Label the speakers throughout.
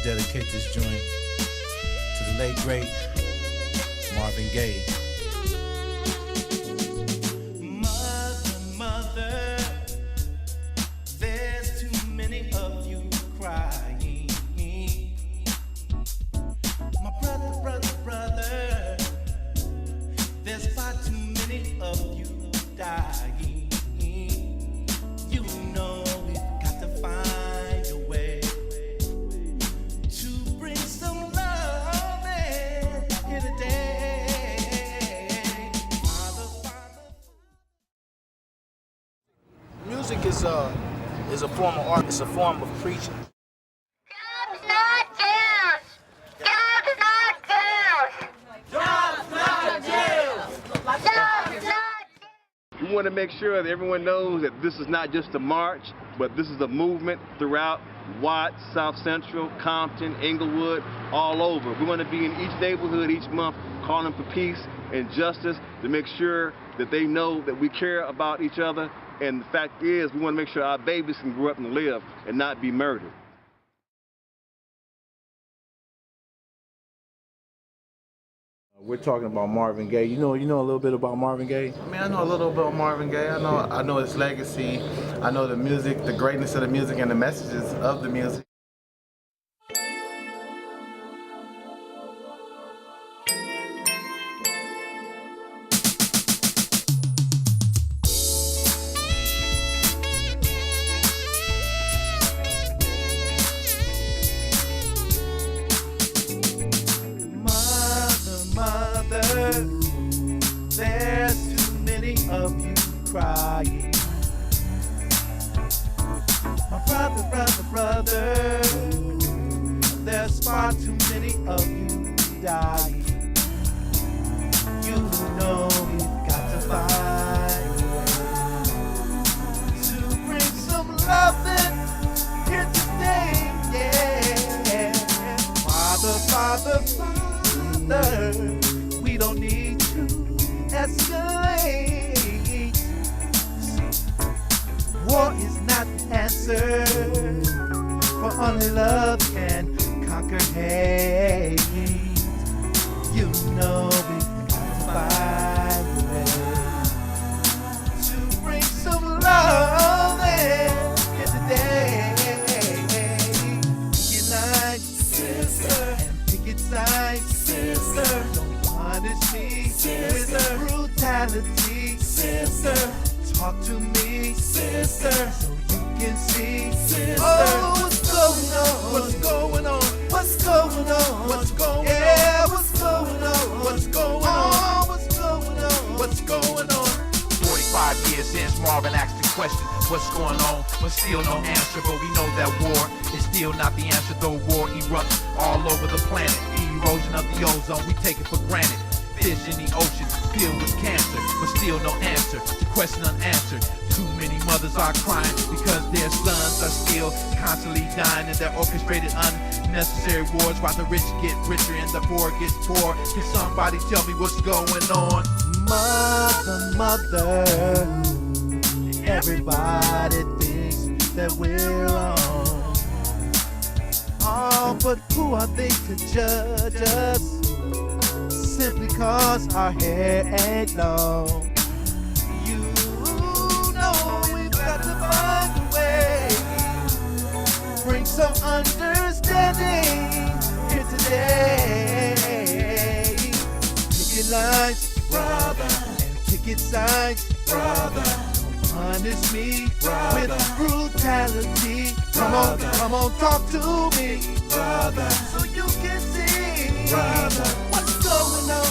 Speaker 1: dedicate this joint to the late great Marvin Gaye.
Speaker 2: Mother, there's too many of you crying. My brother, there's far too many of you dying. You know we've got to find a way to bring some love in here today. Father.
Speaker 1: Music is a form of art. It's a form of preaching.
Speaker 3: Jobs not jails! Jobs not jails! Jobs not jails! Jobs not jails!
Speaker 4: We want to make sure that everyone knows that this is not just a march, but this is a movement throughout Watts, South Central, Compton, Inglewood, all over. We want to be in each neighborhood each month calling for peace and justice to make sure that they know that we care about each other. And the fact is, we want to make sure our babies can grow up and live and not be murdered.
Speaker 1: We're talking about Marvin Gaye. You know a little bit about Marvin Gaye?
Speaker 5: I mean, I know a little bit about Marvin Gaye. I know his legacy. I know the music, the greatness of the music, and the messages of the music.
Speaker 2: Mother, there's too many of you crying. My brother, there's far too many of you dying. You know we've got to find a way to bring some love in here today. Yeah, Father, we don't need to escalate. War is not the answer, for only love can conquer hate. You know we've got to find a way to bring some love in here today. Unite, sister, and pick its side, sister. Don't punish me with brutality, sister. Talk to me, sister, so you can see, sister. Oh, what's going on? What's going on? What's going on? What's going on? Yeah, what's going on? What's going on? What's going on? What's going on?
Speaker 6: 45 years since Marvin asked the question, what's going on? But still no answer, but we know that war is still not the answer, though war erupts all over the planet. Erosion of the ozone, we take it for granted. Fish in the ocean filled with cancer, but still no answer. The question unanswered. Too many mothers are crying because their sons are still constantly dying in their orchestrated unnecessary wars, while the rich get richer and the poor gets poor. Can somebody tell me what's going on?
Speaker 2: Mother, everybody thinks that we're wrong. Oh, but who are they to judge us? Simply cause our hair ain't long. You know we've got to find a way, bring some understanding here today. Pick your lines, brother, and pick your sides, brother. Don't punish me with brutality. Come on, talk to me, brother, so you can see, brother. What's going on?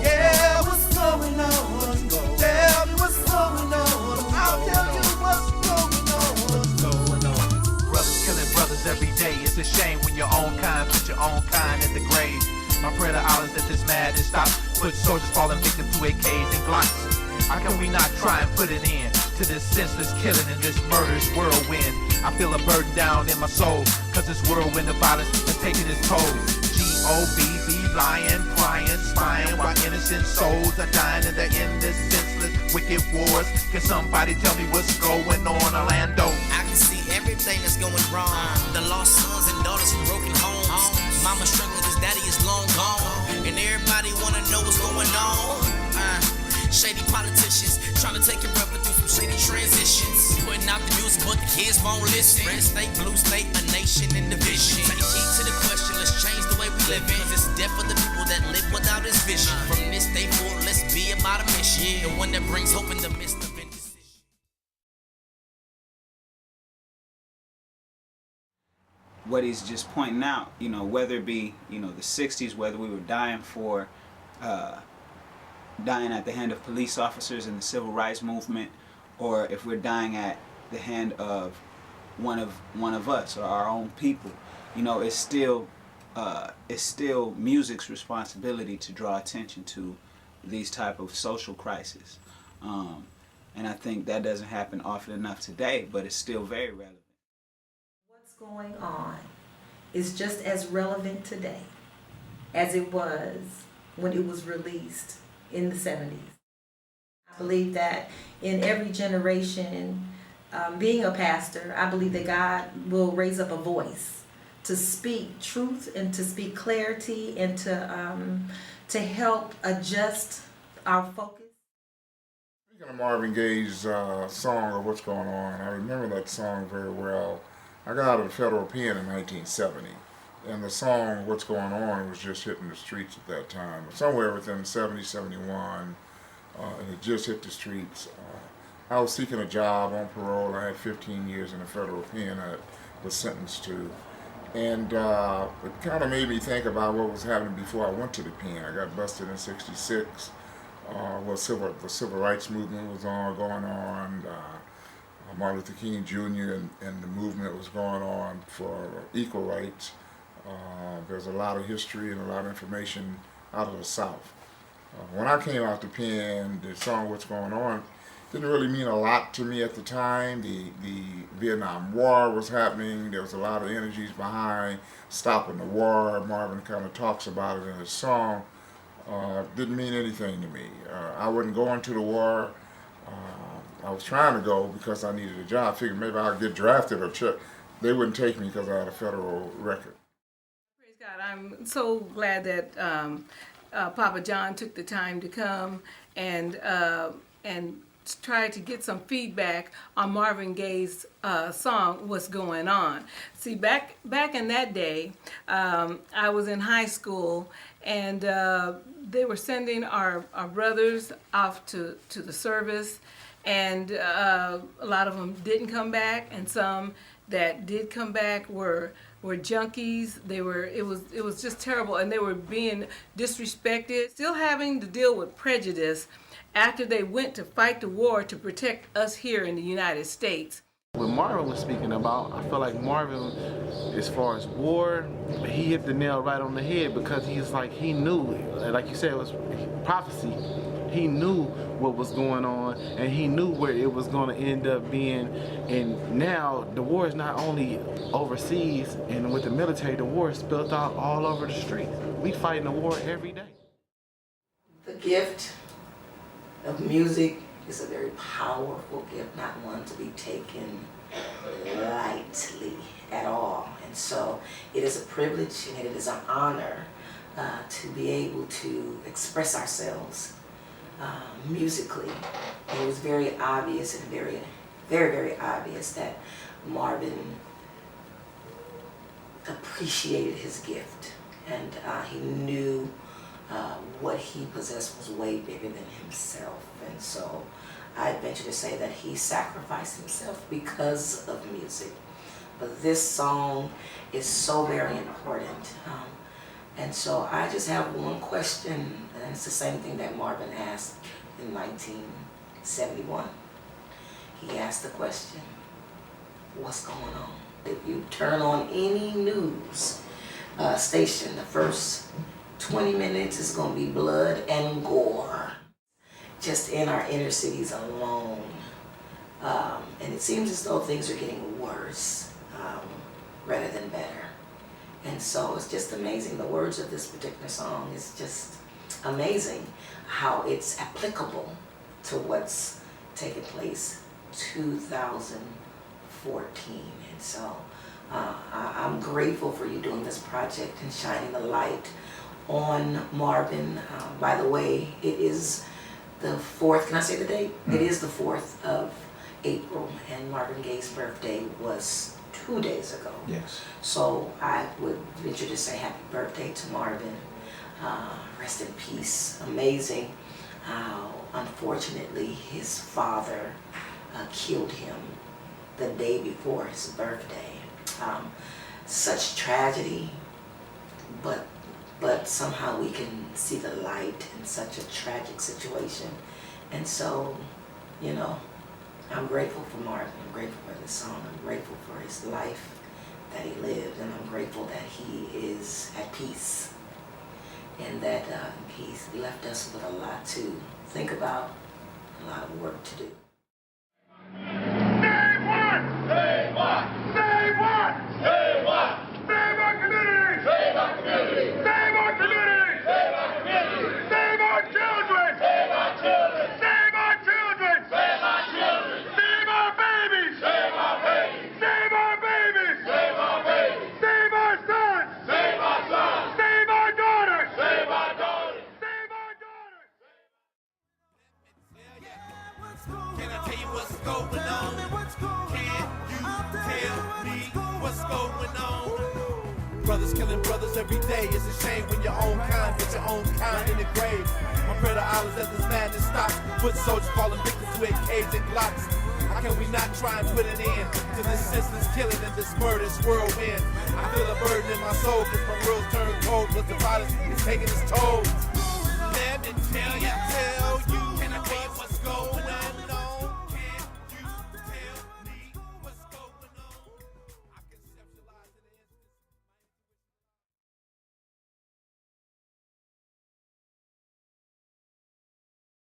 Speaker 2: Yeah, what's going on? Tell me what's going on. I'll tell you what's going on. What's going on?
Speaker 6: Brothers killing brothers every day. It's a shame when your own kind put your own kind in the grave. My prayer to Allah is that this madness stop. Put soldiers falling victim to AKs and Glocks. How can we not try and put an end to this senseless killing in this murderous whirlwind? I feel a burden down in my soul, cause this whirlwind of violence has taken its toll. G-O-B-B, lying, crying, spying, while innocent souls are dying in their endless, senseless, wicked wars. Can somebody tell me what's going on, Orlando?
Speaker 7: I can see everything that's going wrong. The lost sons and daughters from broken homes. Mama struggling cause daddy is long gone. And everybody wanna know what's going on. Shady politicians trying to take your brother through some shady transitions. Putting out the music but the kids won't listen. Red state, blue state, a nation in division. Take heed to the question, let's change the way we live in. Cause it's death for the people that live without this vision. From this day forward, let's be about a mission. The one that brings hope in the midst of indecision.
Speaker 8: What he's just pointing out, whether it be, the 60s, whether we were dying at the hand of police officers in the civil rights movement, or if we're dying at the hand of one of us or our own people, it's still music's responsibility to draw attention to these type of social crises, and I think that doesn't happen often enough today, but it's still very relevant.
Speaker 9: What's going on is just as relevant today as it was when it was released in the 70s. I believe that in every generation, being a pastor, I believe that God will raise up a voice to speak truth and to speak clarity and to help adjust our focus.
Speaker 10: Speaking of Marvin Gaye's song of What's Going On, I remember that song very well. I got out of the federal pen in 1970. And the song What's Going On was just hitting the streets at that time. Somewhere within 70, 71, and it just hit the streets. I was seeking a job on parole. I had 15 years in the federal pen I was sentenced to. And it kind of made me think about what was happening before I went to the pen. I got busted in '66. The civil rights movement was going on. Martin Luther King Jr. and the movement was going on for equal rights. There's a lot of history and a lot of information out of the South. When I came out the pen, the song What's Going On didn't really mean a lot to me at the time. The Vietnam War was happening. There was a lot of energies behind stopping the war. Marvin kind of talks about it in his song. Didn't mean anything to me. I wasn't going to the war. I was trying to go because I needed a job. I figured maybe I'd get drafted or they wouldn't take me because I had a federal record.
Speaker 11: Praise God. I'm so glad that Papa John took the time to come and try to get some feedback on Marvin Gaye's song, What's Going On. See, back in that day, I was in high school, and they were sending our brothers off to the service, and a lot of them didn't come back, and some that did come back were junkies. It was just terrible, and they were being disrespected, still having to deal with prejudice after they went to fight the war to protect us here in the United States.
Speaker 5: What Marvin was speaking about, I feel like Marvin, as far as war, he hit the nail right on the head, because he knew, like you said, it was prophecy. He knew what was going on, and he knew where it was going to end up being. And now the war is not only overseas and with the military, the war is spilled out all over the streets. We fighting the war every day.
Speaker 9: The gift of music is a very powerful gift, not one to be taken lightly at all. And so it is a privilege and it is an honor to be able to express ourselves musically. It was very obvious and very, very obvious that Marvin appreciated his gift, and he knew what he possessed was way bigger than himself. And so I venture to say that he sacrificed himself because of music. But this song is so very important. And so I just have one question, and it's the same thing that Marvin asked in 1971. He asked the question, what's going on? If you turn on any news station, the first 20 minutes is going to be blood and gore, just in our inner cities alone. And it seems as though things are getting worse rather than better. And so it's just amazing. The words of this particular song is just amazing how it's applicable to what's taking place 2014. And so I'm grateful for you doing this project and shining the light on Marvin. By the way, it is the 4th, can I say the date? It is the 4th of April, and Marvin Gaye's birthday was 2 days ago.
Speaker 8: Yes.
Speaker 9: So I would venture to say happy birthday to Marvin. Rest in peace. Amazing how unfortunately his father killed him the day before his birthday. Such tragedy, but somehow we can see the light in such a tragic situation. And so, you know, I'm grateful for Marvin. I'm grateful for this song. I'm grateful for his life that he lived, and I'm grateful that he is at peace and that he's left us with a lot to think about, a lot of work to do.
Speaker 12: Save what? Save what? Save what? Save what? Save our community! Save our community! Save our community! Save our community! Save our children! Save our children! Save our children! Save our children! Save our babies! Save our babies! Save our babies! Save our babies! Save our sons! Save our sons! Save our daughters! Save our daughters! Save our daughters!
Speaker 6: Can I tell you what's going on? Can you tell me what's going on? Brothers killing brothers every day. It's a shame when your own kind put your own kind in the grave. My prayer to Allah is that this madness stops. Foot soldiers falling victims to AKs and Glocks. How can we not try and put an end to this senseless killing and this murderous whirlwind? I feel a burden in my soul because my world's turned cold, but the violence is taking its toll.